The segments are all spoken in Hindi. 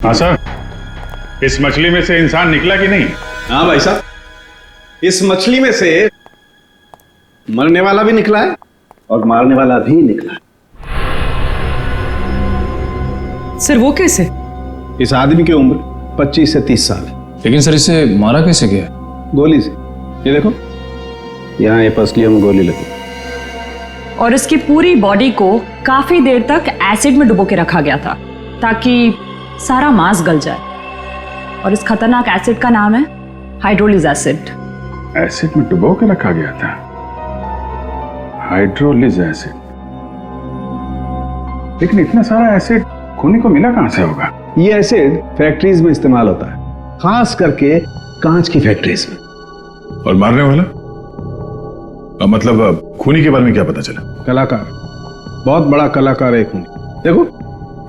हाँ सर, इस मछली में से इंसान निकला कि नहीं? हाँ भाई साहब, इस मछली में से मरने वाला भी निकला है और मारने वाला भी निकला है। सर वो कैसे? इस आदमी की उम्र 25 से 30 साल है। लेकिन सर इसे मारा कैसे गया? गोली से। ये देखो, यहाँ ये पसलियों में गोली लगी। और इसकी पूरी बॉडी को काफी देर तक एसिड में डुबो के रखा गया था ताकि सारा मांस गल जाए। और इस खतरनाक एसिड का नाम है हाइड्रोलिज एसिड। एसिड में डुबो के रखा गया था? हाइड्रोलिज एसिड। लेकिन इतना सारा एसिड खूनी को मिला कहां से होगा? ये एसिड फैक्ट्रीज में इस्तेमाल होता है, खास करके कांच की फैक्ट्रीज में। और मारने वाला? मतलब खूनी के बारे में क्या पता चला? कलाकार, बहुत बड़ा कलाकार है खूनी। देखो,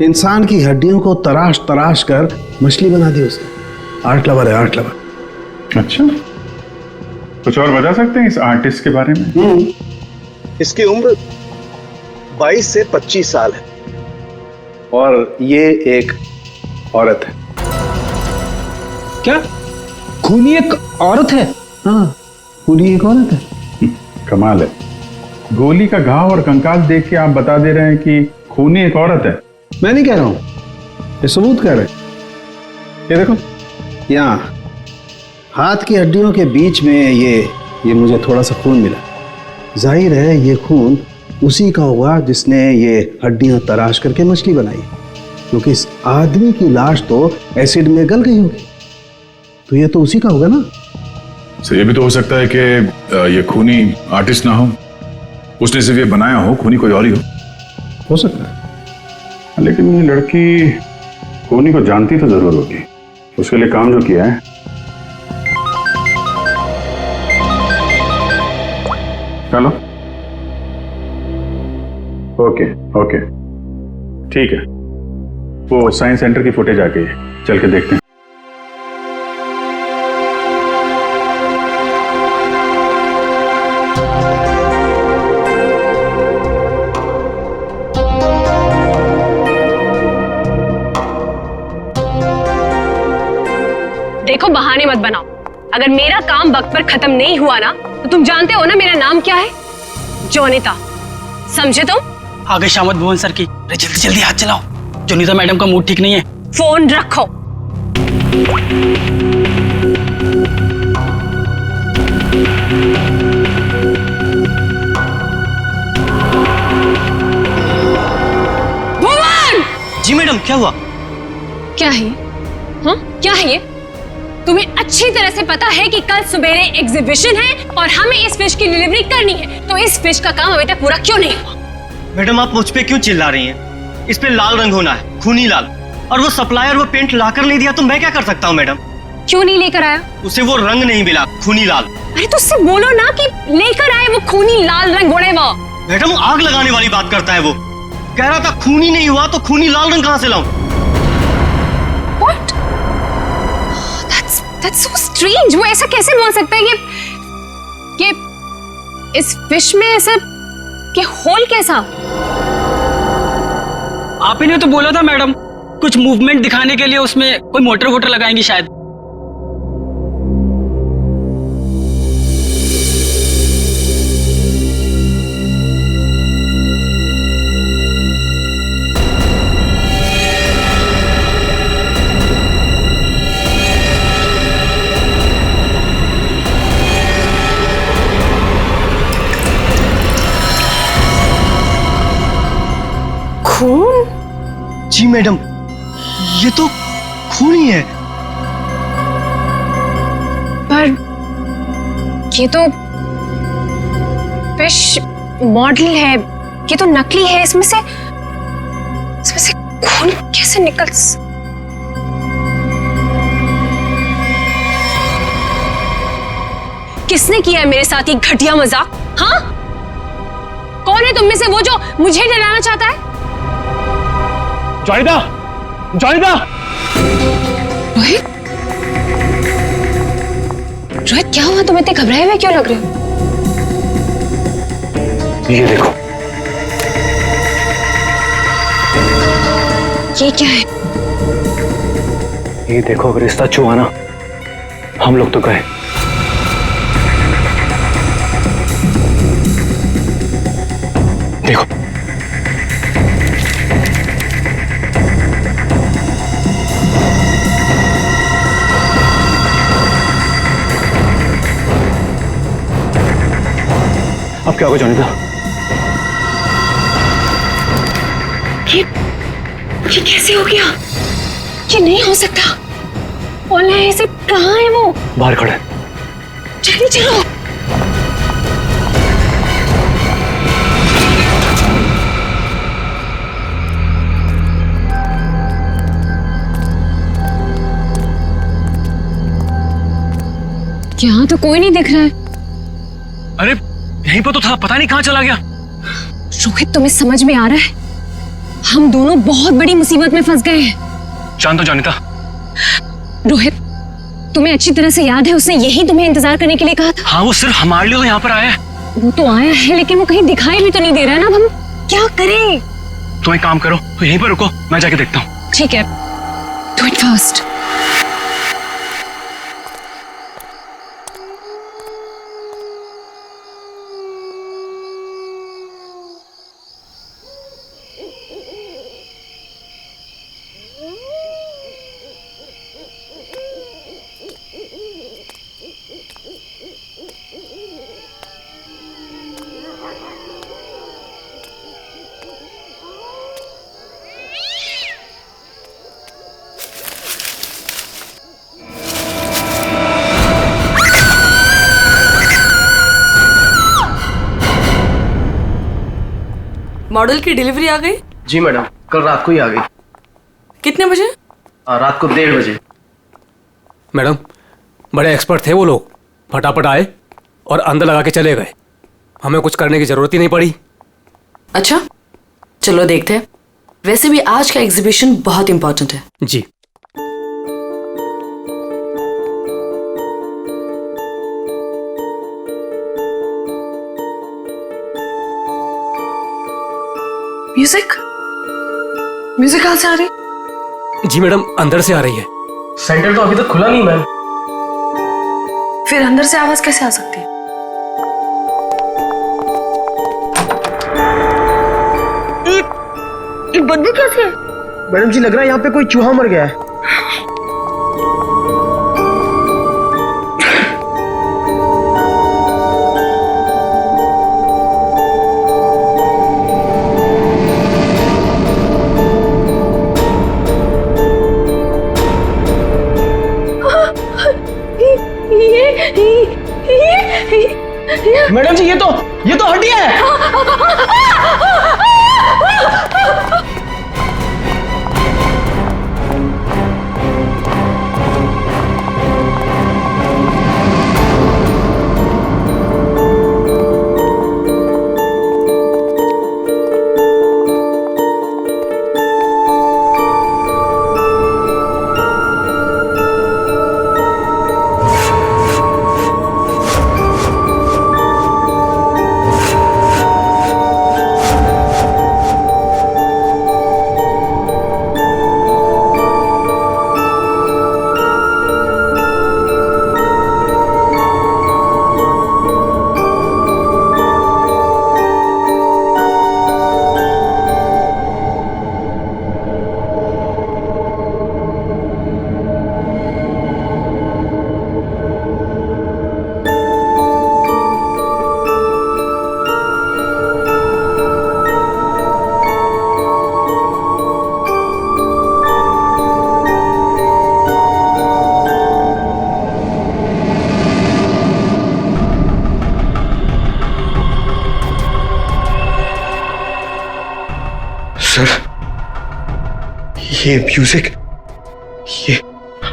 इंसान की हड्डियों को तराश तराश कर मछली बना दी उसने। आर्ट लवर है, आर्ट लवर। अच्छा, कुछ और बता सकते हैं इस आर्टिस्ट के बारे में? इसकी उम्र 22 से 25 साल है और ये एक औरत है। क्या खूनी एक औरत है? हाँ, खूनी एक औरत है। कमाल है, गोली का घाव और कंकाल देख के आप बता दे रहे हैं कि खूनी एक औरत है। मैं नहीं कह रहा हूं, ये सबूत कह रहे हैं। ये देखो, यहाँ हाथ की हड्डियों के बीच में ये मुझे थोड़ा सा खून मिला। जाहिर है ये खून उसी का होगा जिसने ये हड्डियां तराश करके मछली बनाई, क्योंकि इस आदमी की लाश तो एसिड में गल गई होगी, तो ये तो उसी का होगा ना। सर, ये भी तो हो सकता है कि ये खूनी आर्टिस्ट ना हो, उसने सिर्फ ये बनाया हो, खूनी कोई और ही हो सकता है। लेकिन ये लड़की खूनी को जानती तो जरूर होगी, उसके लिए काम जो किया है। चलो, ओके ओके, ठीक है, वो साइंस सेंटर की फुटेज आ गई है, चल के देखते हैं। देखो, बहाने मत बनाओ। अगर मेरा काम वक्त पर खत्म नहीं हुआ ना, तो तुम जानते हो ना मेरा नाम क्या है? जोनिता, समझे तुम? आगे शामत भुवन सर की। अरे जल्दी जल्दी हाथ चलाओ, जोनिता मैडम का मूड ठीक नहीं है। फोन रखो। भुवन! जी मैडम, क्या हुआ? क्या है? हाँ, क्या है ये? तुम्हें अच्छी तरह से पता है कि कल सवेरे एग्जीबिशन है और हमें इस फिश की डिलीवरी करनी है, तो इस फिश का काम अभी तक पूरा क्यों नहीं हुआ? मैडम, आप मुझ पे क्यों चिल्ला रही हैं? इस पे लाल रंग होना है, खूनी लाल। और वो सप्लायर वो पेंट लाकर नहीं दिया तो मैं क्या कर सकता हूँ मैडम? क्यों नहीं लेकर आया? उसे वो रंग नहीं मिला, खूनी लाल। अरे तो उससे बोलो ना कि लेकर आए वो खूनी लाल रंग। मैडम, आग लगाने वाली बात करता है वो। कह रहा था खूनी नहीं हुआ तो खूनी लाल रंग कहाँ से लाऊं? What? That's so strange. वो ऐसा कैसे बोल सकता है कि इस फिश में ऐसा कि होल कैसा? आप ही ने तो बोला था मैडम, कुछ मूवमेंट दिखाने के लिए उसमें कोई मोटर वोटर लगाएंगी शायद। खून? जी मैडम, ये तो खून ही है। पर ये तो फिश मॉडल है, ये तो नकली है। इसमें से खून कैसे निकल? किसने किया है मेरे साथ ये घटिया मजाक? हाँ, कौन है तुम में से वो जो मुझे डराना चाहता है? जोनिता, जोनिता! रोहित, रोहित क्या हुआ? तुम इतने घबराए हुए क्यों लग रहे हो? ये देखो, ये क्या है? ये देखो, अगर रिश्ता छुआ ना, हम लोग तो गए। देखो, अब क्या होगा जॉनिता? ये कैसे हो गया? ये नहीं हो सकता। ओला ऐसे कहाँ है वो? बाहर खड़ा है। जल्दी चलो। यहाँ तो कोई नहीं दिख रहा है। अरे यहीं पर तो था, पता नहीं कहाँ चला गया। रोहित, तुम्हें समझ में आ रहा है? हम दोनों बहुत बड़ी मुसीबत में फंस गए हैं। शांत हो जॉनिता। रोहित, तुम्हें अच्छी तरह से याद है उसने यही तुम्हें इंतजार करने के लिए कहा था? हाँ, वो सिर्फ हमारे लिए तो यहाँ पर आया है। वो तो आया है, लेकिन वो कहीं दिखाई भी तो नहीं दे रहा है ना। अब हम क्या करें? तो एक काम करो, तो यहीं पर रुको, मैं जाके देखता हूँ। ठीक है, डू इट फर्स्ट। मॉडल की डिलीवरी आ गई? जी मैडम, कल रात को ही आ गई। कितने बजे? रात को 1:30 बजे। मैडम, बड़े एक्सपर्ट थे वो लोग, फटाफट आए और अंदर लगा के चले गए। हमें कुछ करने की जरूरत ही नहीं पड़ी। अच्छा, चलो देखते हैं। वैसे भी आज का एग्जीबिशन बहुत इंपॉर्टेंट है। जी। म्यूजिक कहाँ से आ रही? जी मैडम, अंदर से आ रही है। सेंटर तो अभी तक खुला नहीं मैम। फिर अंदर से आवाज कैसे आ सकती है? ये बदबू कैसे है? मैडम जी, लग रहा है यहाँ पे कोई चूहा मर गया है। मैडम जी, ये तो हड्डी है। सर, ये म्यूजिक, ये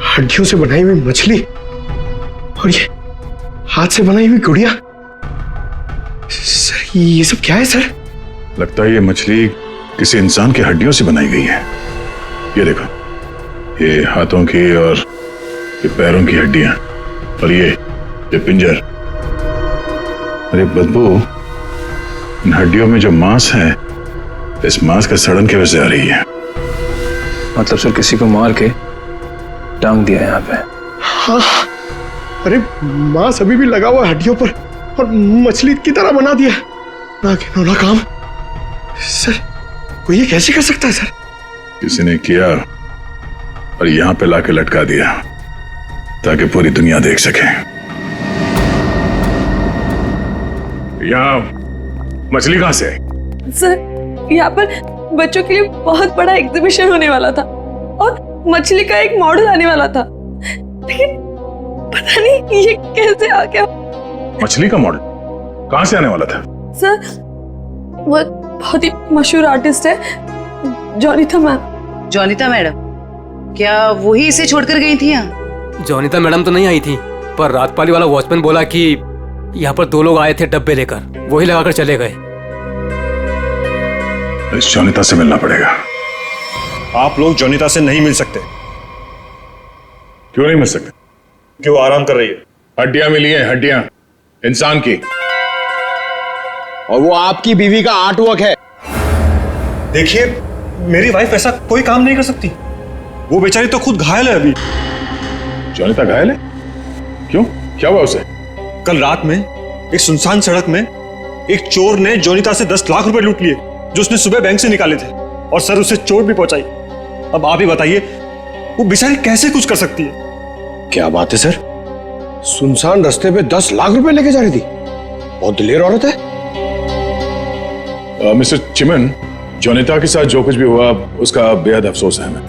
हड्डियों से बनाई हुई मछली और ये हाथ से बनाई हुई गुड़िया। सर, ये सब क्या है सर? लगता है ये मछली किसी इंसान की हड्डियों से बनाई गई है। ये देखो, ये हाथों की और ये पैरों की हड्डियां और ये पिंजर। अरे बदबू, इन हड्डियों में जो मांस है, इस मांस का सड़न की वजह से आ रही है। मतलब सर, किसी को मार के टांग दिया यहाँ पे। हाँ, अरे मांस अभी भी लगा हुआ है हड्डियों पर और मछली की तरह बना दिया। ना घिनौना काम सर, कोई ये कैसे कर सकता है सर? किसी ने किया और यहां पे लाके लटका दिया ताकि पूरी दुनिया देख सके। यहाँ मछली कहां से आई? सर, यहाँ पर बच्चों के लिए बहुत बड़ा एग्जीबिशन होने वाला था और मछली का एक मॉडल आने वाला था, लेकिन पता नहीं ये कैसे आ गया। मछली का मॉडल कहां से आने वाला था? सर, वो बहुत ही मशहूर आर्टिस्ट है, जॉनिता मैम। जॉनिता मैडम, क्या वही इसे छोड़कर गई थी यहाँ? जॉनिता मैडम तो नहीं आई थी, पर रात पाली वाला वॉचमैन बोला कि यहाँ पर 2 लोग आए थे डब्बे लेकर, वही लगाकर चले गए। इस जॉनिता से मिलना पड़ेगा। आप लोग जॉनिता से नहीं मिल सकते। क्यों नहीं मिल सकते? क्यों आराम कर रही है? हड्डियां मिली हैं, हड्डियां इंसान की, और वो आपकी बीवी का आर्टवर्क है। देखिए, मेरी वाइफ ऐसा कोई काम नहीं कर सकती। वो बेचारी तो खुद घायल है अभी। जॉनिता घायल है? क्यों, क्या हुआ उसे? कल रात में एक सुनसान सड़क में एक चोर ने जॉनिता से 10 लाख रुपए लूट लिए जो उसने सुबह बैंक से निकाले थे, और सर उसे चोट भी पहुंचाई। अब आप ही बताइए, वो बेचारी कैसे कुछ कर सकती है? क्या बात है सर, सुनसान रास्ते पे 10 लाख रुपए लेके जा रही थी। बहुत दिलेर औरत है। मिस्टर चिमन, जॉनिता के साथ जो कुछ भी हुआ उसका बेहद अफसोस है हमें,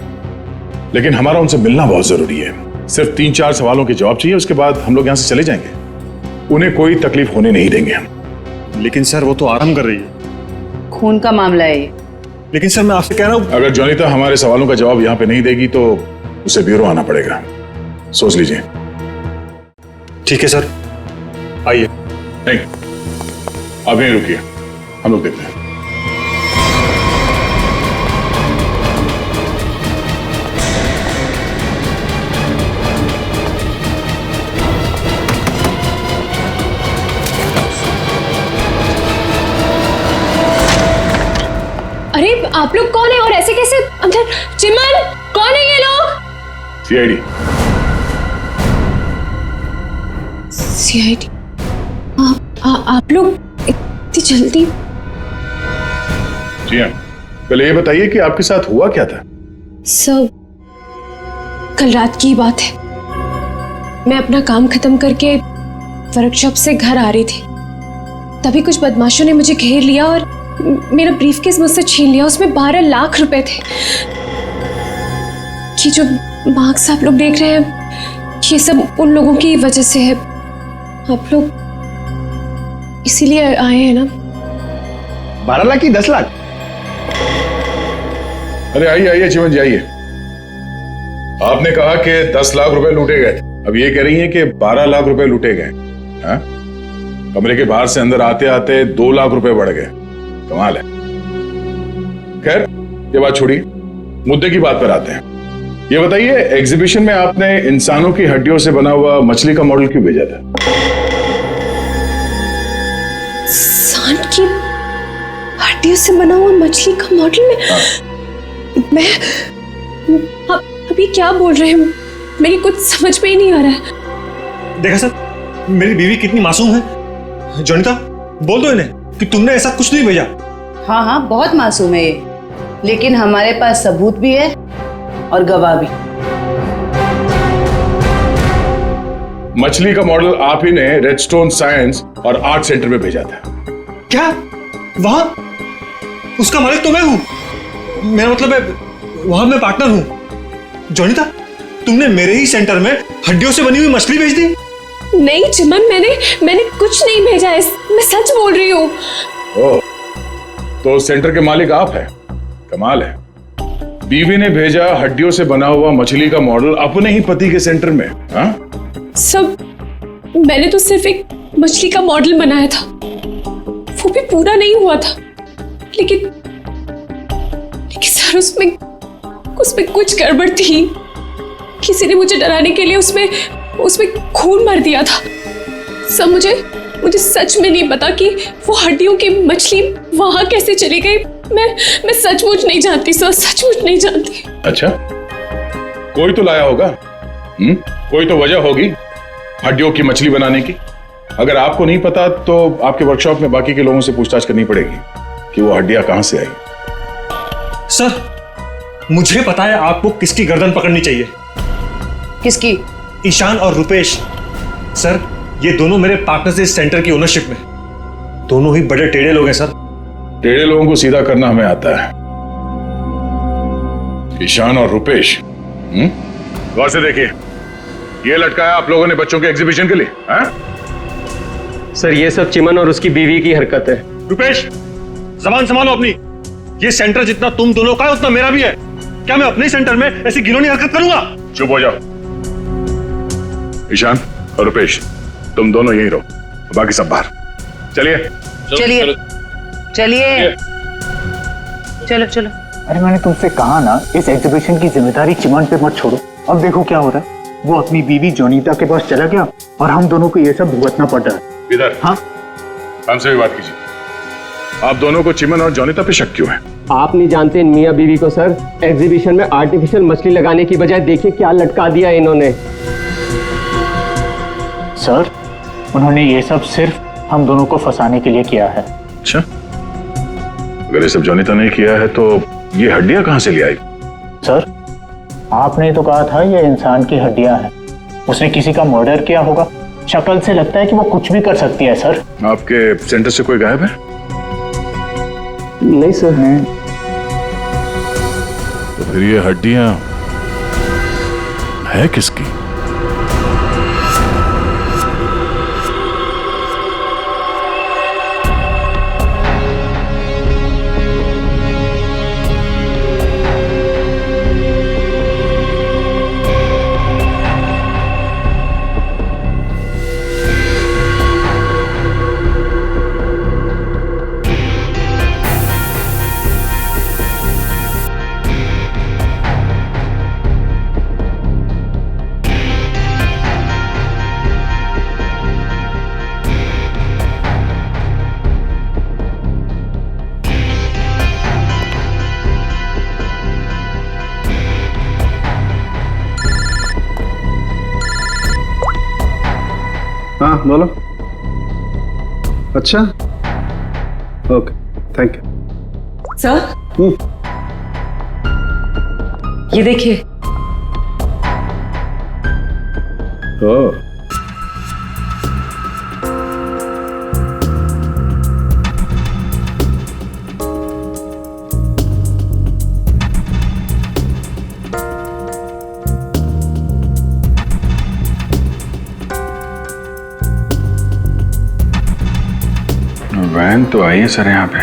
लेकिन हमारा उनसे मिलना बहुत जरूरी है। सिर्फ 3-4 सवालों के जवाब चाहिए, उसके बाद हम लोग यहाँ से चले जाएंगे। उन्हें कोई तकलीफ होने नहीं देंगे हम। लेकिन सर, वो तो आराम कर रही है। खून का मामला है ये। लेकिन सर, मैं आपसे कह रहा हूँ, अगर जॉनिता हमारे सवालों का जवाब यहाँ पे नहीं देगी तो उसे ब्यूरो आना पड़ेगा। सोच लीजिए। ठीक है सर, आइए। नहीं, आप यहीं रुकिए, हम लोग देखते हैं। अरे आप लोग कौन है और ऐसे कैसे अंदर? चिमन, कौन है ये लोग? सीआईडी। सीआईडी? आप लोग इतनी जल्दी? जी हाँ, पहले ये बताइए कि आपके साथ हुआ क्या था? सब कल रात की बात है। मैं अपना काम खत्म करके वर्कशॉप से घर आ रही थी, तभी कुछ बदमाशों ने मुझे घेर लिया और मेरा ब्रीफकेस मुझसे छीन लिया। उसमें 12 लाख रुपए थे। ये जो मार्क्स आप लोग देख रहे हैं, ये सब उन लोगों की वजह से है। आप लोग इसीलिए आए हैं ना? 12 लाख की 10 लाख? अरे आइए आइए चिमन जी, आइए। आपने कहा कि 10 लाख रुपए लूटे गए, अब ये कह रही हैं कि 12 लाख रुपए लूटे गए। हाँ? कमरे के बाहर से अंदर आते आते 2 लाख रुपए बढ़ गए। कमाल है। खैर, ये बात छोड़िए, मुद्दे की बात पर आते हैं। ये बताइए, एग्जीबिशन में आपने इंसानों की हड्डियों से बना हुआ मछली का मॉडल क्यों भेजा था? इंसान की हड्डियों से बना हुआ मछली का मॉडल में? मैं अभी क्या बोल रहे हैं? मेरी कुछ समझ में ही नहीं आ रहा है। देखा सर, मेरी बीवी कितनी मासूम है। जॉनिता, बोल दो इन्हें कि तुमने ऐसा कुछ नहीं भेजा। हाँ हाँ, बहुत मासूम है ये, लेकिन हमारे पास सबूत भी है और गवाह भी। मछली का मॉडल आप ही ने रेडस्टोन साइंस और आर्ट सेंटर में भेजा था। क्या? वहां उसका मालिक तो मैं हूं। मेरा मतलब है, वहां मैं पार्टनर हूं। जॉनिता, तुमने मेरे ही सेंटर में हड्डियों से बनी हुई मछली भेज दी? नहीं चिमन, मैंने कुछ नहीं भेजा है, मैं सच बोल रही हूँ। ओह, तो सेंटर के मालिक आप हैं। कमाल है। बीवी ने भेजा हड्डियों से बना हुआ मछली का मॉडल अपने ही पति के सेंटर में। हाँ? सब मैंने तो सिर्फ एक मछली का मॉडल बनाया था, वो भी पूरा नहीं हुआ था। लेकिन सर, उसमें कुछ गड़बड़ थी। किसी ने मुझे डराने के लिए उसमें खून भर दिया था। सब मुझे सच में नहीं पता कि वो हड्डियों की मछली वहां कैसे चली गई। मैं सचमुच नहीं जानती सर, सचमुच नहीं जानती। अच्छा, कोई तो लाया होगा। कोई तो वजह होगी हड्डियों की मछली बनाने की। अगर आपको नहीं पता तो आपके वर्कशॉप में बाकी के लोगों से पूछताछ करनी पड़ेगी कि वो हड्डियां कहां से आई। सर, मुझे पता है आपको किसकी गर्दन पकड़नी चाहिए। किसकी? ईशान और रुपेश। सर, ये दोनों मेरे पार्टनर्स इस सेंटर की ओनरशिप में। दोनों ही बड़े टेढ़े लोग हैं सर। टेढ़े लोगों को सीधा करना हमें आता है। ईशान और रुपेश, गौर से देखिए, ये लटकाया आप लोगों ने बच्चों के एग्जीबिशन के लिए, हैं? सर, ये सब चिमन और उसकी बीवी की हरकत है। रुपेश, जबान संभालो अपनी। ये सेंटर जितना तुम दोनों का है उतना मेरा भी है। क्या मैं अपने सेंटर में ऐसी घिनौनी हरकत करूंगा? चुप हो जाओ। ईशान और रुपेश, तुम दोनों यहीं रहो, बाकी सब बाहर। चलिए चलिए चलिए, चलो चलो। अरे मैंने तुमसे कहा ना, इस एग्जीबिशन की जिम्मेदारी चिमन पे मत छोड़ो। अब देखो क्या हो रहा है, वो अपनी बीवी जोनीता के पास चला गया और हम दोनों को ये सब भुगतना पड़ रहा है। इधर। हाँ, हमसे भी बात कीजिए। आप दोनों को चिमन और जोनीता पे शक क्यों है? आप नहीं जानते इन मियाँ बीवी को सर। एग्जीबिशन में आर्टिफिशियल मछली लगाने की बजाय देखिए क्या लटका दिया इन्होंने। सर, उन्होंने ये सब सिर्फ हम दोनों को फंसाने के लिए किया है। अच्छा, अगर ये सब जोनीता ने किया है तो ये हड्डियां कहां से ले आई? सर, आपने तो कहा था ये इंसान की हड्डियां हैं। उसने किसी का मर्डर किया होगा। शक्ल से लगता है कि वो कुछ भी कर सकती है। सर, आपके सेंटर से कोई गायब है? नहीं सर। तो फिर ये हड्डियां है किसकी? हाँ बोलो। अच्छा, ओके, थैंक यू। सर, ये देखिए। ओह, वैन तो आई है सर यहाँ पे।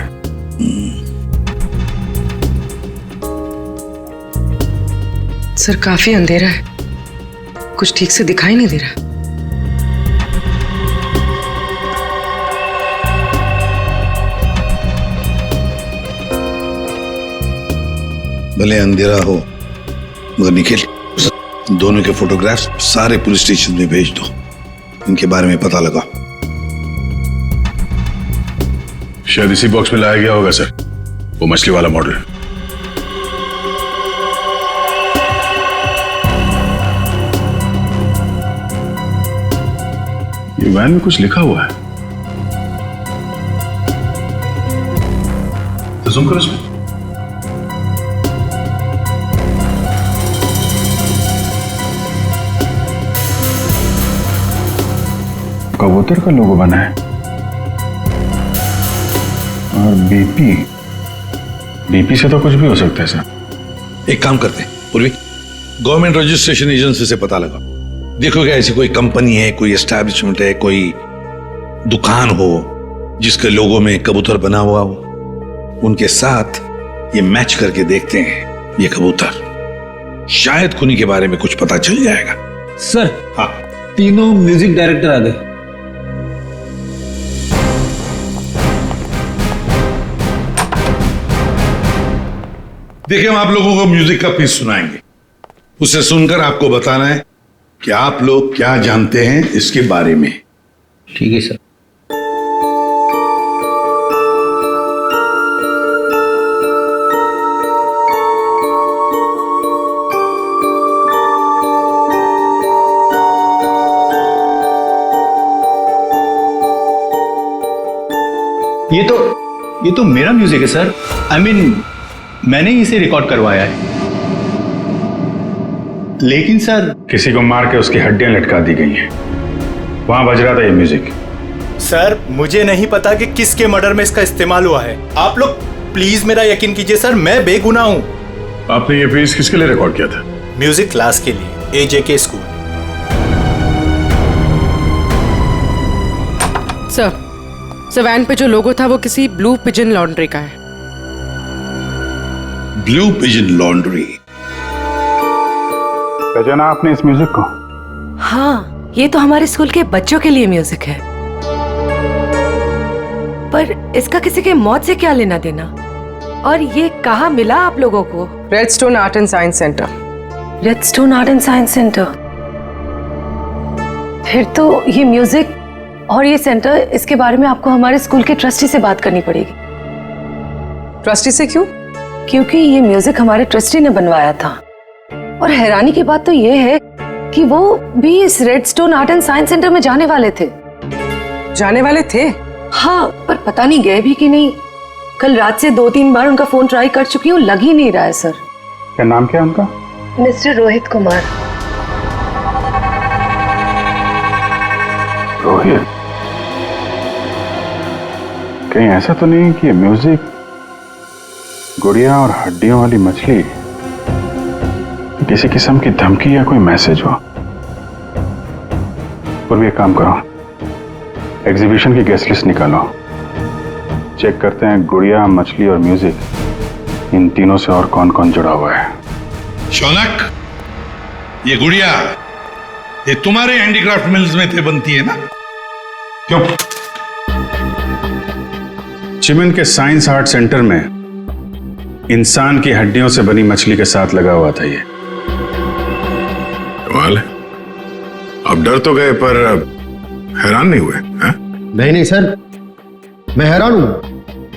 सर, काफी अंधेरा है, कुछ ठीक से दिखाई नहीं दे रहा। भले अंधेरा हो मगर निखिल, दोनों के फोटोग्राफ्स सारे पुलिस स्टेशन में भेज दो। इनके बारे में पता लगा। शायद इसी बॉक्स में लाया गया होगा सर, वो मछली वाला मॉडल। ये वैन में कुछ लिखा हुआ है, तो जूम करो इसमें। कबूतर का लोगो बना है और बीपी से तो कुछ भी हो सकता है सर। एक काम करते हैं पूर्वी, गवर्नमेंट रजिस्ट्रेशन एजेंसी से पता लगा। देखो क्या ऐसी कोई कंपनी है, कोई एस्टैब्लिशमेंट है, कोई दुकान हो जिसके लोगो में कबूतर बना हुआ हो। उनके साथ ये मैच करके देखते हैं ये कबूतर। शायद खूनी के बारे में कुछ पता चल जाएगा। सर, हाँ, तीनों म्यूजिक डायरेक्टर आ गए। देखिए, हम आप लोगों को म्यूजिक का पीस सुनाएंगे। उसे सुनकर आपको बताना है कि आप लोग क्या जानते हैं इसके बारे में। ठीक है सर। ये तो मेरा म्यूजिक है सर। आई मीन मैंने ही इसे रिकॉर्ड करवाया है। लेकिन सर किसी को मार के उसकी हड्डियां लटका दी गई हैं। वहां बज रहा था ये म्यूजिक। सर मुझे नहीं पता कि किसके मर्डर में इसका इस्तेमाल हुआ है। आप लोग प्लीज मेरा यकीन कीजिए सर, मैं बेगुनाह हूं। आपने ये पीस किसके लिए रिकॉर्ड किया था? म्यूजिक क्लास के लिए, AJK स्कूल। सर वैन पे जो लोगो था वो किसी ब्लू पिजन लॉन्ड्री का है। Blue pigeon laundry. पहचाना आपने इस म्यूजिक को? हाँ, ये तो हमारे स्कूल के बच्चों के लिए म्यूजिक है। पर इसका किसी के मौत से क्या लेना देना? और ये कहाँ मिला आप लोगों को? Redstone art and science centre. Redstone art and science centre. फिर तो ये म्यूजिक और ये सेंटर, इसके बारे में आपको हमारे स्कूल के ट्रस्टी से बात करनी पड़ेगी। ट्रस्टी से क्यों? क्योंकि ये म्यूजिक हमारे ट्रस्टी ने बनवाया था। और हैरानी की बात तो ये है कि वो भी इस redstone art and science centre में जाने वाले थे। जाने वाले थे? हाँ, पर पता नहीं गए भी कि नहीं। कल रात से 2-3 बार उनका फोन ट्राई कर चुकी हूँ, लग ही नहीं रहा है सर। क्या नाम क्या है उनका? मिस्टर रोहित कुमार। रोहित? कहीं ऐसा तो नहीं कि म्यूजिक गुड़िया और हड्डियों वाली मछली किसी किस्म की धमकी या कोई मैसेज हो? और भी एक काम करो, एग्जीबिशन की गेस्ट लिस्ट निकालो, चेक करते हैं गुड़िया, मछली और म्यूजिक, इन तीनों से और कौन कौन जुड़ा हुआ है। शौनक, ये गुड़िया ये तुम्हारे हैंडीक्राफ्ट मिल्स में थे बनती है ना? क्यों? चिमन के साइंस आर्ट सेंटर में इंसान की हड्डियों से बनी मछली के साथ लगा हुआ था ये। कमाल है। अब डर तो गए पर हैरान नहीं हुए? नहीं सर, मैं हैरान हूं।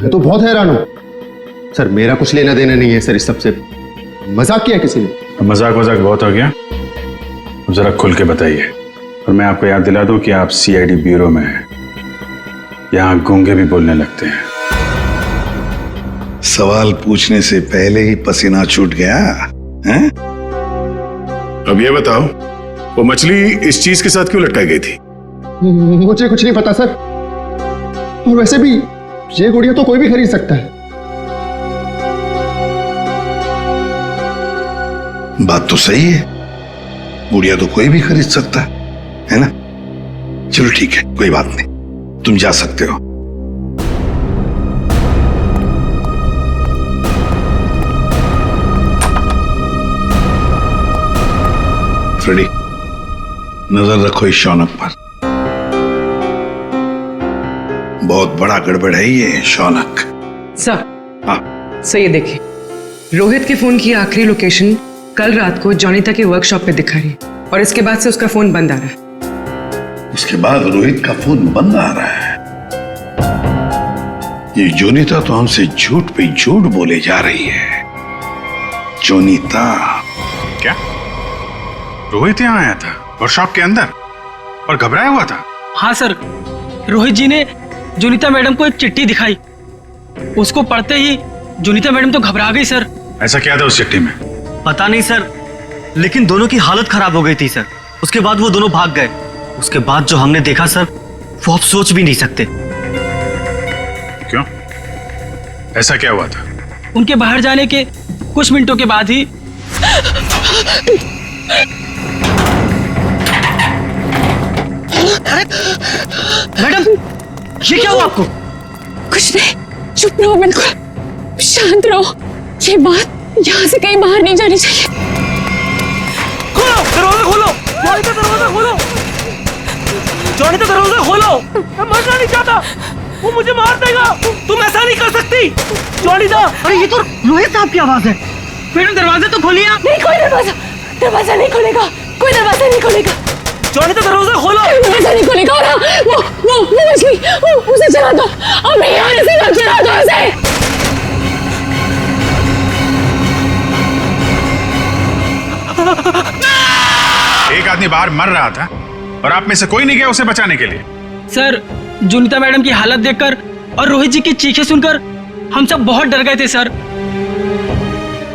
मैं तो बहुत हैरान हूं सर। मेरा कुछ लेना देना नहीं है सर इस सबसे। मजाक किया किसी ने। मजाक बहुत हो गया। अब जरा खुल के बताइए। और मैं आपको याद दिला दूं कि आप CID ब्यूरो में हैं। यहां गूंगे भी बोलने लगते हैं। सवाल पूछने से पहले ही पसीना छूट गया हैं? अब ये बताओ, वो मछली इस चीज के साथ क्यों लटकाई गई थी? मुझे कुछ नहीं पता सर। और वैसे भी ये गुड़िया तो कोई भी खरीद सकता है। बात तो सही है, गुड़िया तो कोई भी खरीद सकता है ना? चलो ठीक है, कोई बात नहीं, तुम जा सकते हो। फ्रेडी, नजर रखो इस शौनक पर। बहुत बड़ा गड़बड़ है ये शौनक। सर, हाँ सर ये देखिए, रोहित के फोन की आखिरी लोकेशन कल रात को जॉनिता के वर्कशॉप पे दिखा रही है और इसके बाद से उसका फोन बंद आ रहा है। उसके बाद रोहित का फोन बंद आ रहा है। ये जोनीता तो हमसे झूठ पे झूठ बोले जा रही है। जोनीता? क्या रोहित यहाँ आया था वर्कशॉप के अंदर और घबराया हुआ था? हाँ सर, रोहित जी ने जोनीता मैडम को एक चिट्ठी दिखाई। उसको पढ़ते ही जोनीता मैडम तो घबरा गई सर। ऐसा क्या था उस चिट्ठी में? पता नहीं सर, लेकिन दोनों की हालत खराब हो गई थी सर। उसके बाद वो दोनों भाग गए। उसके बाद जो हमने देखा सर, वो आप सोच भी नहीं सकते। क्यों? ऐसा क्या हुआ था? उनके बाहर जाने के कुछ मिनटों के बाद ही मैडम, ये क्या हुआ आपको? कुछ नहीं, चुप रहो, बिल्कुल शांत रहो। ये बात यहाँ से कहीं बाहर नहीं जानी चाहिए। खोलो दरवाजा, खोलो जॉनी, दरवाजा खोलो जॉनी, दरवाजा खोलो। मैं मरना नहीं चाहता, वो मुझे मार देगा। तुम ऐसा नहीं कर सकती जॉनी दा। अरे ये तो रोहित साहब की आवाज है। मैडम दरवाजा तो खोलिए आप। नहीं, कोई दरवाजा नहीं खुलेगा। कोई दरवाजा नहीं खुलेगा। जॉनी तो दरवाजा खोलो। दरवाजा नहीं खुलेगा। वो मछली, उसे चला दो। अब नहीं आने से मत चला दो उसे। एक आदमी बाहर मर रहा था और आप में से कोई नहीं गया उसे बचाने के लिए? सर, जोनीता मैडम की हालत देखकर और रोहित जी की चीखें सुनकर हम सब बहुत डर गए थे सर।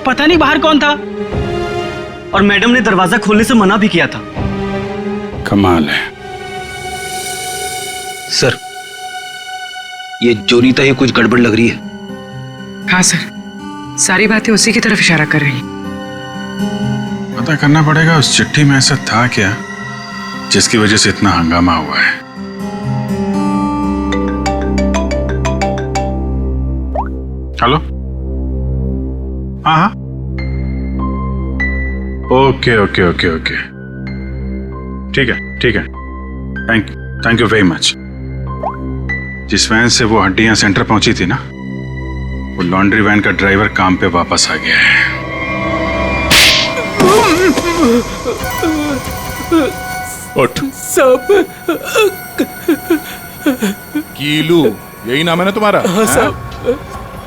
पता नहीं बाहर कौन था, और मैडम ने दरवाजा खोलने से मना भी किया था। कमाल है सर, ये जोनीता ही कुछ गड़बड़ लग रही है। हाँ सर, सारी बातें उसी की तरफ इशारा कर रही हैं। पता करना पड़ेगा उस चिट्ठी में ऐसा था क्या जिसकी वजह से इतना हंगामा हुआ है। हेलो, हाँ हाँ, ओके ओके ओके ओके, ठीक है ठीक है, थैंक यू वेरी मच। जिस वैन से वो हड्डियां सेंटर पहुंची थी ना, वो लॉन्ड्री वैन का ड्राइवर काम पे वापस आ गया है। उठ सब कीलू, यही नाम है ना तुम्हारा? हाँ साहब।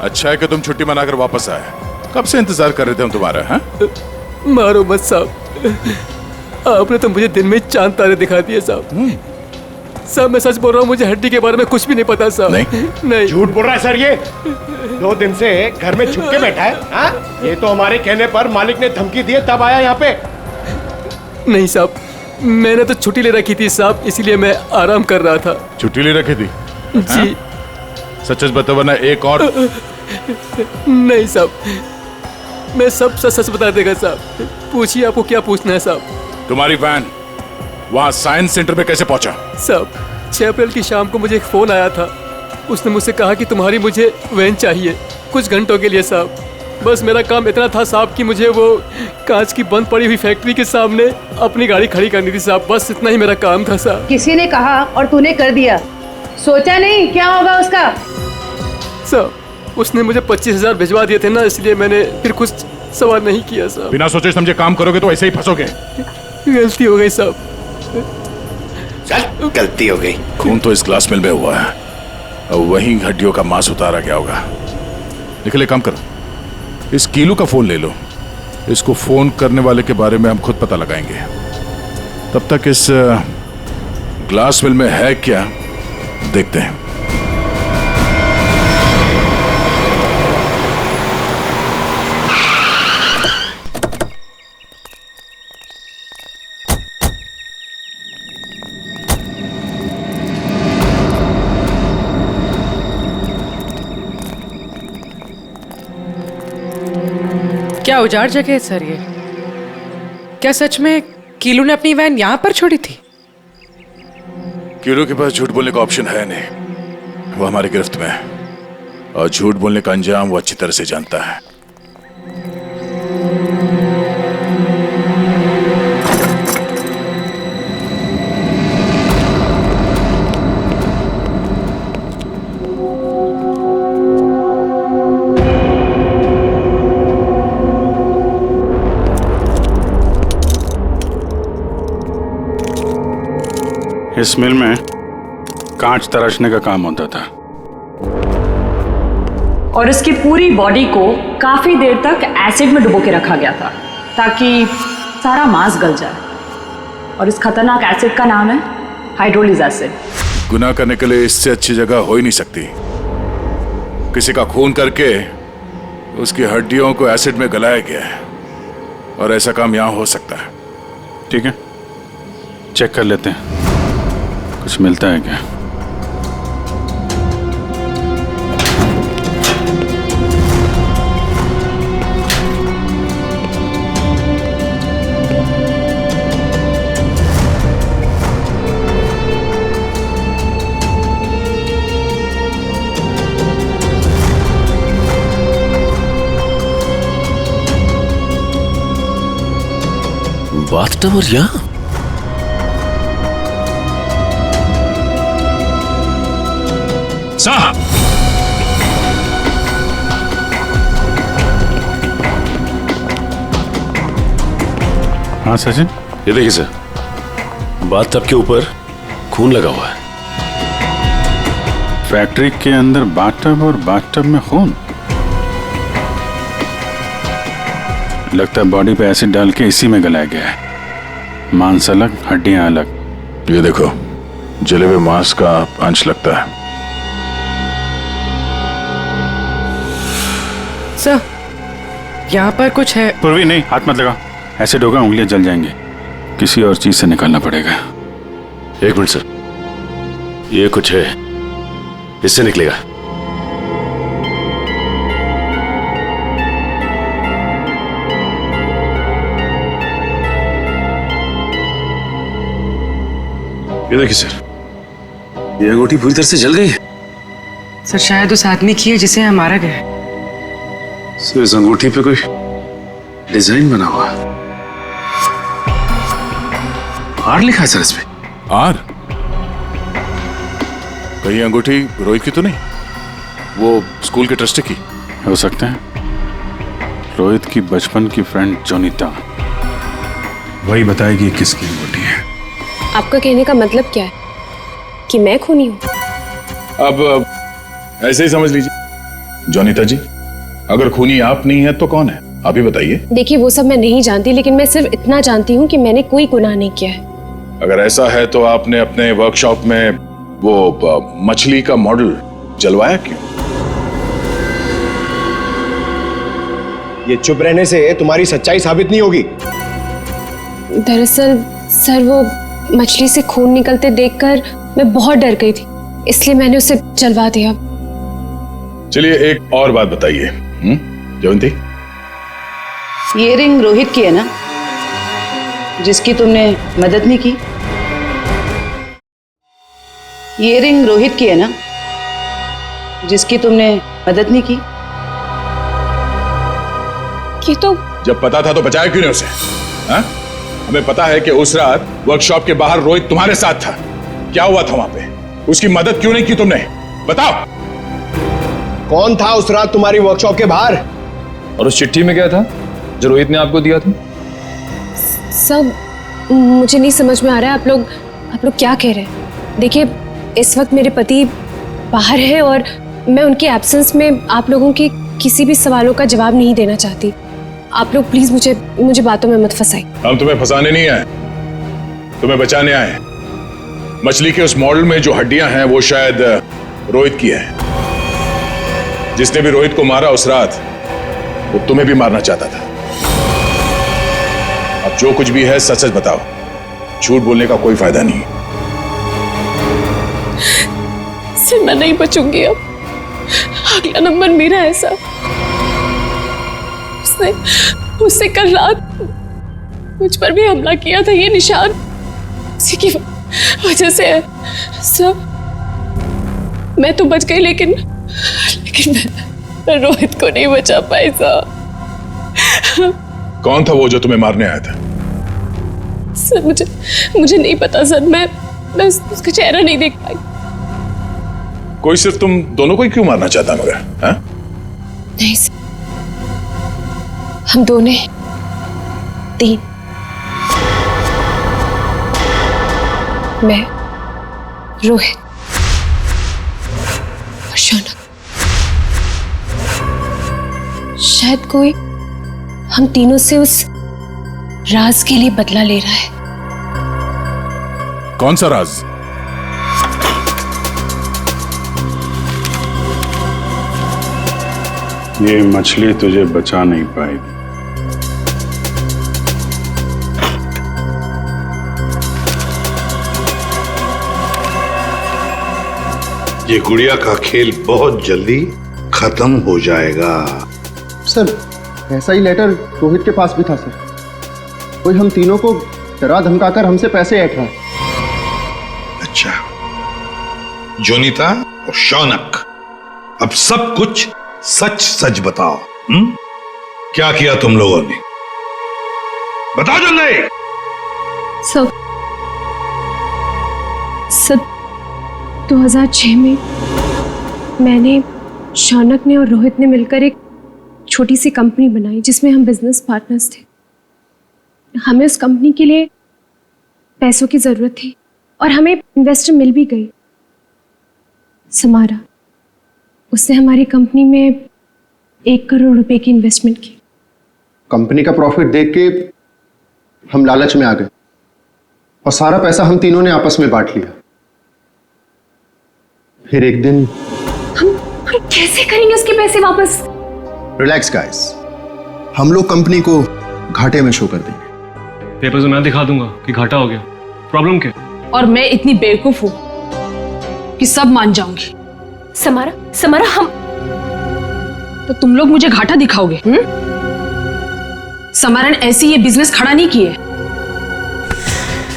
अच्छा है कि तुम छुट्टी मनाकर वापस आए। कब से इंतजार कर रहे थे हम तुम्हारा। हाँ? मारो मत साहब, आपने तो मुझे दिन में चांद तारे दिखा दिए साहब। साहब मैं सच बोल रहा हूँ, मुझे हड्डी के बारे में कुछ भी नहीं पता साहब। नहीं झूठ बोल रहा है सर। ये 2 दिन से घर में छुप के बैठा है। हाँ? ये तो हमारे कहने पर मालिक ने धमकी दी है तब आया यहाँ पे। नहीं साहब, मैंने तो छुट्टी ले रखी थी साहब, इसलिए मैं आराम कर रहा था। छुट्टी ले रखी थी? जी। सच बता, वरना एक और। नहीं साहब, मैं सब सच बता देगा साहब। पूछिए, आपको क्या पूछना है साहब? तुम्हारी वैन वहाँ साइंस सेंटर में कैसे पहुंचा? साहब 6 अप्रैल की शाम को मुझे एक फोन आया था। उसने मुझसे कहा कि तुम्हारी मुझे वैन चाहिए कुछ घंटों के लिए साहब। बस मेरा काम इतना था साहब कि मुझे वो कांच की बंद पड़ी हुई फैक्ट्री के सामने अपनी गाड़ी खड़ी करनी थी साहब। बस इतना ही मेरा काम था साहब। किसी ने कहा और तूने कर दिया, सोचा नहीं क्या होगा उसका? साहब उसने मुझे 25,000 भिजवा दिए थे ना, इसलिए मैंने फिर कुछ सवाल नहीं किया साहब। बिना सोचे समझे काम करोगे तो ऐसे ही फंसोगे। गलती हो गई साहब। चल, गलती हो गई। खून तो इस ग्लास मिल में हुआ है, और वहीं हड्डियों का मांस उतारा गया होगा। निकले, काम करो, इस कीलू का फोन ले लो। इसको फोन करने वाले के बारे में हम खुद पता लगाएंगे। तब तक इस ग्लास मिल में है क्या देखते हैं। क्या उजाड़ जगह है सर ये? क्या सच में कीलू ने अपनी वैन यहाँ पर छोड़ी थी? कीलू के पास झूठ बोलने का ऑप्शन है नहीं, वो हमारी गिरफ्त में है, और झूठ बोलने का अंजाम वो अच्छी तरह से जानता है। इस मिल में कांच तराशने का काम होता था, और इसकी पूरी बॉडी को काफी देर तक एसिड में डुबो के रखा गया था ताकि सारा मांस गल जाए। और इस खतरनाक एसिड का नाम है हाइड्रोलिक एसिड। गुनाह करने के लिए इससे अच्छी जगह हो ही नहीं सकती। किसी का खून करके उसकी हड्डियों को एसिड में गलाया गया है, और ऐसा काम यहां हो सकता है। ठीक है, चेक कर लेते हैं कुछ मिलता है क्या। बाथटब और यहाँ साहब, हाँ सचिन, ये देखिए सर, बाथटब के ऊपर खून लगा हुआ है। फैक्ट्री के अंदर बाथटब और बाथटब में खून। लगता है बॉडी पे एसिड डाल के इसी में गलाया गया है। मांस अलग, हड्डियां अलग। ये देखो, जले हुए मांस का अंश लगता है। सर, यहाँ पर कुछ है। पूर्वी नहीं, हाथ मत लगा, ऐसे डोगा उंगलियां जल जाएंगे। किसी और चीज से निकालना पड़ेगा। एक मिनट सर, ये कुछ है, इससे निकलेगा। ये देखिए सर, ये अंगूठी पूरी तरह से जल गई है। सर शायद उस आदमी की है जिसे यहाँ मारा गया है। सर इस अंगूठी पे कोई डिजाइन बना हुआ है। आर लिखा है सर इस पे। आर? कहीं अंगूठी रोहित की तो नहीं? वो स्कूल के ट्रस्टी की हो सकता है। रोहित की बचपन की फ्रेंड जोनीता, वही बताएगी किसकी अंगूठी है। आपका कहने का मतलब क्या है? कि मैं खूनी हूँ? अब ऐसे ही समझ लीजिए। जोनीता जी, अगर खूनी आप नहीं है तो कौन है? आप ही बताइए। देखिए वो सब मैं नहीं जानती, लेकिन मैं सिर्फ इतना जानती हूँ कि मैंने कोई गुनाह नहीं किया है। अगर ऐसा है तो आपने अपने वर्कशॉप में वो मछली का मॉडल जलवाया क्यों? ये चुप रहने से तुम्हारी सच्चाई साबित नहीं होगी। दरअसल सर, वो मछली से खून निकलते देखकर मैं बहुत डर गई थी, इसलिए मैंने उसे जलवा दिया। चलिए एक और बात बताइए जयंती। ये रिंग रोहित की है ना, जिसकी तुमने मदद नहीं की? ये रिंग रोहित की है ना, जिसकी तुमने मदद नहीं की? ये तो जब पता था तो बचाया क्यों नहीं उसे? हा? हमें पता है कि उस रात वर्कशॉप के बाहर रोहित तुम्हारे साथ था। क्या हुआ था वहां पे? उसकी मदद क्यों नहीं की तुमने? बताओ। कौन था उस रात तुम्हारी वर्कशॉप के बाहर? और उस चिट्ठी में क्या था जो रोहित ने आपको दिया था? सब मुझे नहीं समझ में आ रहा है। आप लोग क्या कह रहे हैं? देखिए इस वक्त मेरे पति बाहर है और मैं उनके एब्सेंस में आप लोगों के किसी भी सवालों का जवाब नहीं देना चाहती। आप लोग प्लीज मुझे बातों में मत फंसाइए। हम तुम्हें फंसाने नहीं आए, तुम्हें बचाने आए। मछली के उस मॉडल में जो हड्डियां हैं वो शायद रोहित की है। जिसने भी रोहित को मारा उस रात वो तुम्हें भी मारना चाहता था। अब जो कुछ भी है सच सच बताओ, झूठ बोलने का कोई फायदा नहीं। सर मैं नहीं बचूंगी अब। अगला नंबर मेरा है सर। उसने कल रात मुझ पर भी हमला किया था। ये निशान उसी की वजह से है सर। मैं तो बच गई, लेकिन मैं रोहित को नहीं बचा पाई सर। कौन था वो जो तुम्हें मारने आया था? सर मुझे नहीं पता सर। मैं उसका चेहरा नहीं देख पाई। कोई सिर्फ तुम दोनों को ही क्यों मारना चाहता मगर? हाँ? नहीं सर, हम दोनों 3। मैं, रोहित और शौनक। शायद कोई हम तीनों से उस राज के लिए बदला ले रहा है। कौन सा राज? ये मछली तुझे बचा नहीं पाएगी। ये गुड़िया का खेल बहुत जल्दी खत्म हो जाएगा। सर ऐसा ही लेटर रोहित के पास भी था सर। कोई हम तीनों को डरा धमकाकर हमसे पैसे ऐंठ रहा है। अच्छा, जोनीता और शौनक, अब सब कुछ सच सच बताओ। क्या किया तुम लोगों ने? बताओ जल्दी। सब 2006 में मैंने, शौनक ने और रोहित ने मिलकर एक छोटी सी कंपनी बनाई जिसमें हम बिजनेस पार्टनर्स थे। हमें उस कंपनी के लिए पैसों की जरूरत थी और हमें इन्वेस्टर मिल भी गई, समारा। उसने हमारी कंपनी में 1 करोड़ रुपए की इन्वेस्टमेंट की। कंपनी का प्रॉफिट देख के हम लालच में आ गए और सारा पैसा हम तीनों ने आपस में बांट लिया। फिर एक दिन हम कैसे करेंगे उसके पैसे वापस? रिलैक्स गाइस, हम लोग कंपनी को घाटे में शो कर देंगे। पेपर से मैं दिखा दूंगा कि घाटा हो गया। प्रॉब्लम क्या? और मैं इतनी बेवकूफ हूं कि सब मान जाऊंगी। समारा हम तो तुम लोग मुझे घाटा दिखाओगे? समारा ने ऐसी ये बिजनेस खड़ा नहीं किए।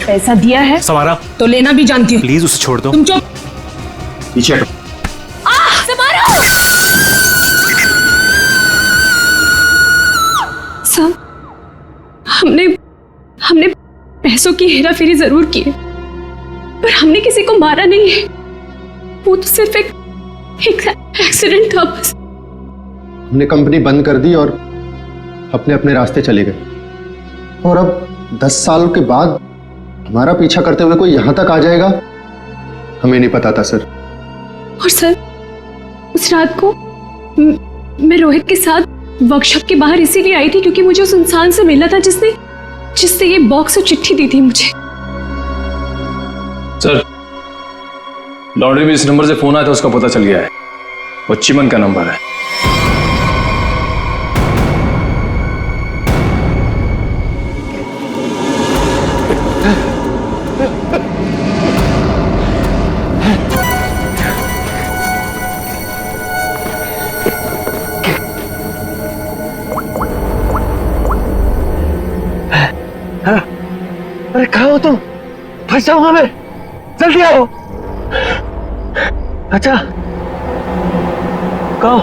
पैसा दिया है समारा तो लेना भी जानती हूँ। प्लीज उसे छोड़ दो। तुम चुप। पीछे हटो। सब हमने पैसों की हेराफेरी जरूर की है, पर हमने किसी को मारा नहीं है। वो तो सिर्फ एक एक्सीडेंट था बस। हमने कंपनी बंद कर दी और अपने अपने रास्ते चले गए। और अब 10 साल के बाद हमारा पीछा करते हुए कोई यहां तक आ जाएगा, हमें नहीं पता था सर। और सर, उस रात को मैं रोहित के साथ वर्कशॉप के बाहर इसीलिए आई थी क्योंकि मुझे उस इंसान से मिलना था जिसने ये बॉक्स और चिट्ठी दी थी मुझे। सर, लॉन्ड्री में जिस नंबर से फोन आया था उसका पता चल गया है। वो चिमन का नंबर है। अरे कहाँ हो तुम? फंस जाऊंगा मैं, जल्दी आओ। अच्छा कहो।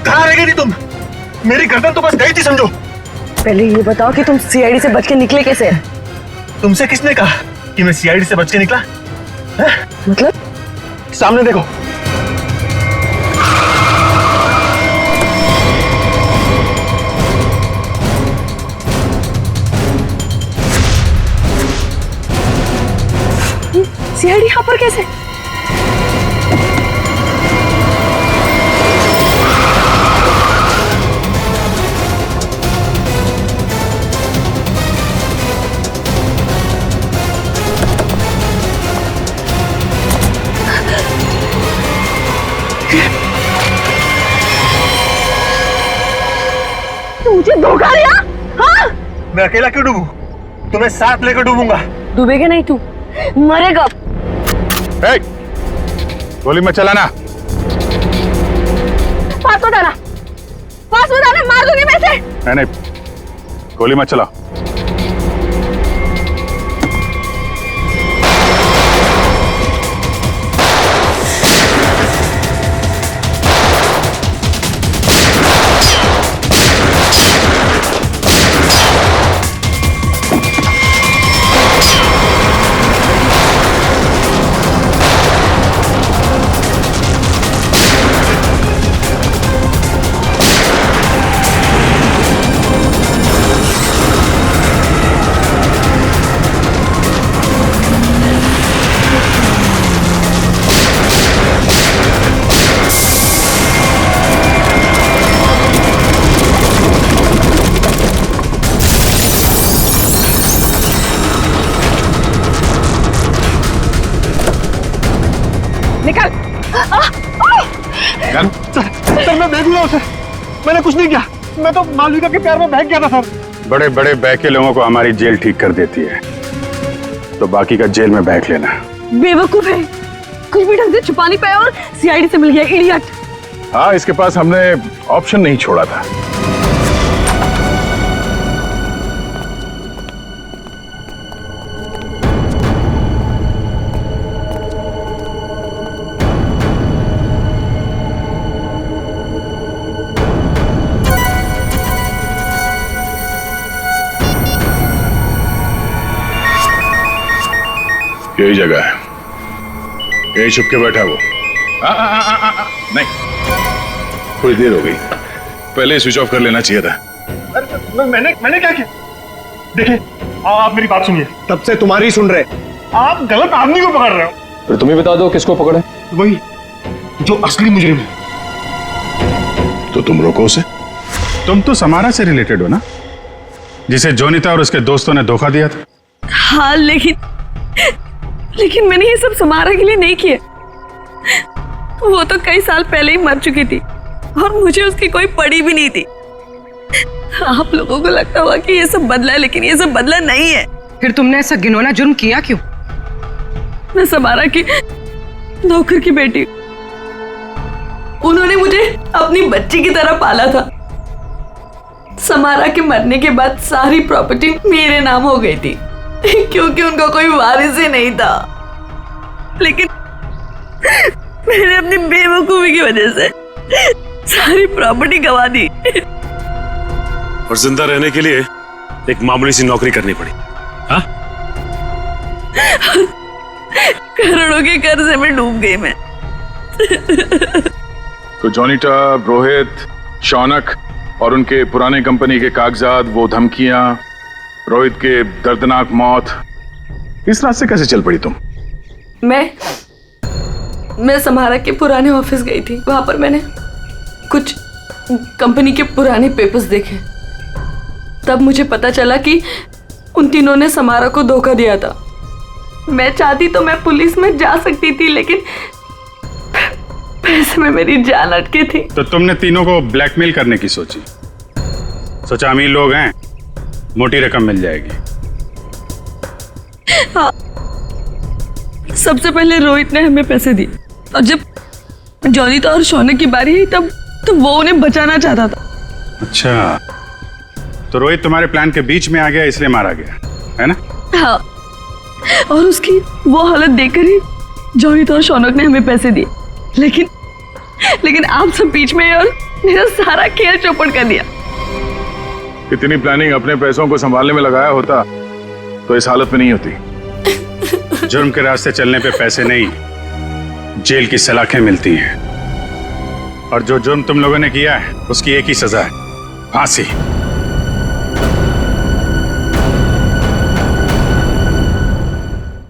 कहाँ रह गई थी तुम? मेरी गर्दन तो बस गई थी समझो। पहले ये बताओ कि तुम सीआईडी से बच के निकले कैसे? तुमसे किसने कहा कि मैं सीआईडी से बच के निकला? मतलब? सामने देखो। सीआईडी यहाँ पर कैसे? मुझे धोखा दिया? हाँ? मैं अकेला क्यों डूबूं? तुम्हें साथ लेकर डूबूंगा। डूबेगा नहीं तू, मरेगा। गोली मत चलाना। पास मत आना, मार दूंगी मैं इसे। नहीं, गोली मत चलाओ। निकल। सर मैं देख लूंगा उसे, मैंने कुछ नहीं किया। मैं तो मालविका के प्यार में बहक गया था सर। बड़े बड़े बहके लोगों को हमारी जेल ठीक कर देती है, तो बाकी का जेल में बहक लेना। बेवकूफ है, कुछ भी ढंग से छुपा नहीं पाया और सीआईडी से मिल गया। इडियट। हाँ, इसके पास हमने ऑप्शन नहीं छोड़ा था। यही जगह है, यही छुप के बैठा वो। नहीं, थोड़ी देर हो गई, पहले स्विच ऑफ कर लेना चाहिए था। मैंने क्या किया? देखिए, आप मेरी बात सुनिए। तब से तुम्हारी सुन रहे, आप गलत आदमी को पकड़ रहे हो। फिर तुम ही बता दो किसको पकड़े? वही जो असली मुजरिम है। तो तुम रोको उसे। तुम तो समारा से रिलेटेड हो ना, जिसे जोनीता और उसके दोस्तों ने धोखा दिया था। हाँ, लेकिन मैंने ये सब समारा के लिए नहीं किया। वो तो कई साल पहले ही मर चुकी थी और मुझे उसकी कोई पड़ी भी नहीं थी। आप लोगों को लगता होगा कि ये सब बदला है, लेकिन ये सब बदला नहीं है। फिर तुमने ऐसा घिनौना जुर्म किया क्यों? मैं समारा की नौकर की बेटी, उन्होंने मुझे अपनी बच्ची की तरह पाला था। समारा के मरने के बाद सारी प्रॉपर्टी मेरे नाम हो गई थी क्योंकि उनका कोई वारिस ही नहीं था। लेकिन मैंने अपनी बेवकूफी की वजह से सारी प्रॉपर्टी गंवा दी और जिंदा रहने के लिए एक मामूली सी नौकरी करनी पड़ी। हाँ? करोड़ों के कर्जे में डूब गई मैं। तो जोनीता, रोहित, शौनक और उनके पुराने कंपनी के कागजात, वो धमकियां, रोहित के दर्दनाक मौत, इस रात से कैसे चल पड़ी तुम? मैं समारा के पुराने ऑफिस गई थी। वहां पर मैंने कुछ कंपनी के पुराने पेपर्स देखे। तब मुझे पता चला कि उन तीनों ने समारा को धोखा दिया था। मैं चाहती तो मैं पुलिस में जा सकती थी, लेकिन पैसे में मेरी जान अटकी थी। तो तुमने तीनों को ब्लैकमेल करने की सोची? सोचा अमीर लोग हैं, मोटी रकम मिल जाएगी। हाँ, सबसे पहले रोहित ने हमें पैसे दिए और जब जोनीता और शौनक की बारी आई तब वो उन्हें बचाना चाहता था। अच्छा, तो रोहित तुम्हारे प्लान के बीच में आ गया, इसलिए मारा गया, है ना? हाँ, और उसकी वो हालत देखकर ही जोनीता और शौनक ने हमें पैसे दिए। लेकिन आप सब बीच में और मेरा सारा खेल चौपट कर दिया। इतनी प्लानिंग अपने पैसों को संभालने में लगाया होता तो इस हालत में नहीं होती। जुर्म के रास्ते चलने पे पैसे नहीं, जेल की सलाखें मिलती हैं। और जो जुर्म तुम लोगों ने किया है उसकी एक ही सजा है, फांसी।